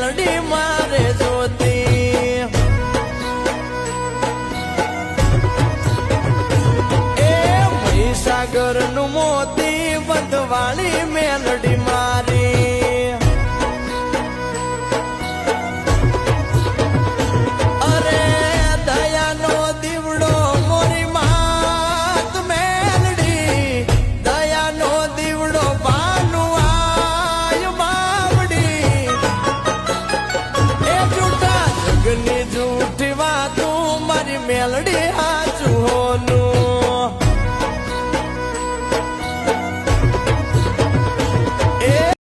મેલડી મારે જોતી એ મહીસાગર નું મોતી બંધવાળી મેલડી મારી અરે દયાનો દીવડો મોરી માત મેલડી દયાનો દીવડો ભાનુઆય બાવડી એ જૂઠા જગની જૂઠી વાતું મારી મેલડી હાથ